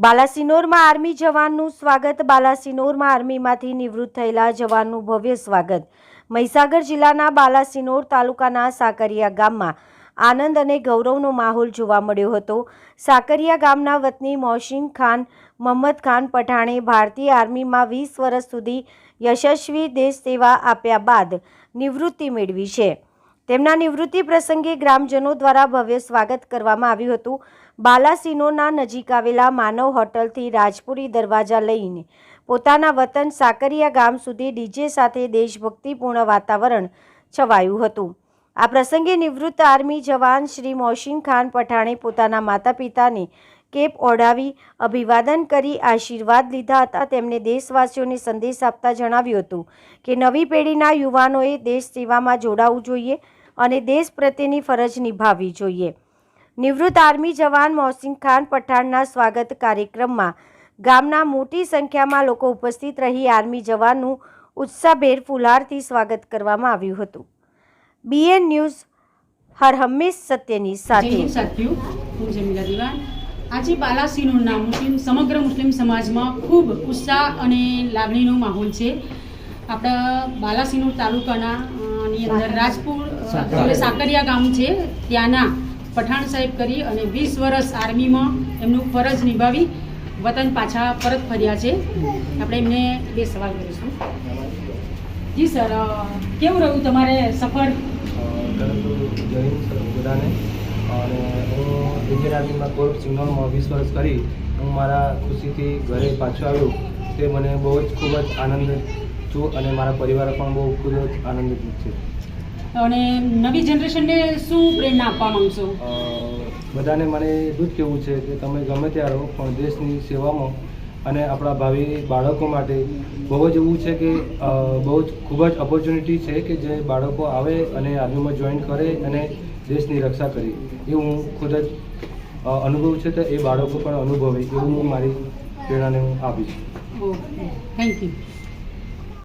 બાલાસિનોરમાં army જવાનનું સ્વાગત। બાલાસિનોરમાં આર્મીમાંથી નિવૃત્ત થયેલા જવાનનું ભવ્ય સ્વાગત। મહીસાગર જિલ્લાના બાલાસિનોર તાલુકાના સાકરિયા ગામમાં આનંદ અને ગૌરવનો માહોલ જોવા મળ્યો હતો। સાકરિયા ગામના વતની મોહસિન ખાન મહમ્મદ ખાન પઠાણે ભારતીય આર્મીમાં 20 વર્ષ સુધી યશસ્વી દેશ સેવા આપ્યા બાદ નિવૃત્તિ મેળવી છે। તેમના નિવૃત્તિ પ્રસંગે ગ્રામજનો દ્વારા ભવ્ય સ્વાગત કરવામાં આવ્યું હતું। બાલાસિનોરના નજીક આવેલા માનવ હોટલથી રાજપુરી દરવાજા લઈને પોતાના વતન સાકરિયા ગામ સુધી ડીજે સાથે દેશભક્તિપૂર્ણ વાતાવરણ છવાયું હતું। આ પ્રસંગે નિવૃત્ત આર્મી જવાન શ્રી મોહસિન ખાન પઠાણે પોતાના માતા પિતાને કેપ ઓઢાવી અભિવાદન કરી આશીર્વાદ લીધા હતા। તેમણે દેશવાસીઓને સંદેશ આપતા જણાવ્યું હતું કે નવી પેઢીના યુવાનોએ દેશ સેવામાં જોડાવું જોઈએ અને દેશ પ્રત્યેની ફરજ નિભાવવી જોઈએ। નિવૃત્ત આર્મી જવાન મોહસિન ખાન પઠાણના સ્વાગત કાર્યક્રમમાં ગામના મોટી સંખ્યામાં લોકો ઉપસ્થિત રહી આર્મી જવાનનું ઉત્સાહભેર ફુલહારથી સ્વાગત કરવામાં આવ્યું હતું। BN ન્યૂઝ હર હંમેશ સત્યની સાથે। આજે બાલાસિનોરના સમગ્ર મુસ્લિમ સમાજમાં ખૂબ ઉત્સાહ અને લાગણીનો માહોલ છે। આપણા બાલાસિનોર તાલુકાના ની અંદર રાજપુર સાકરિયા ગામ છે, ત્યાંના પઠાણ સાહેબ કરી અને 20 વર્ષ આર્મીમાં એમનું ફરજ નિભાવી વતન પાછા પરત ફર્યા છે। આપણે એમને બે સવાલ કરીશું। જી સર, કેવું રહ્યું તમારે સફર? અને હું ઇન્ડિયન આર્મીમાં કોર સિગ્નલમાં 20 વર્ષ કરી હું મારા ખુશીથી ઘરે પાછો આવ્યો તે મને બહુ જ ખૂબ જ આનંદ છું અને મારા પરિવાર પણ બહુ ખૂબ જ આનંદિત છે। અને નવી જનરેશનને શું પ્રેરણા આપવા માંગશો? બધાને મને એટલું જ કહેવું છે કે તમે ગમે ત્યારે રહો પણ દેશની સેવામાં અને આપણા ભાવિ બાળકો માટે બહુ જ એવું છે કે બહુ જ ખૂબ જ ઓપોર્ચ્યુનિટી છે કે જે બાળકો આવે અને આર્મીમાં જોઈન કરે અને દેશની રક્ષા કરી એવું હું ખુદ જ અનુભવ છે તો એ બાળકો પણ અનુભવે એવું હું મારી પ્રેરણાને હું આપીશ। Okay, thank you.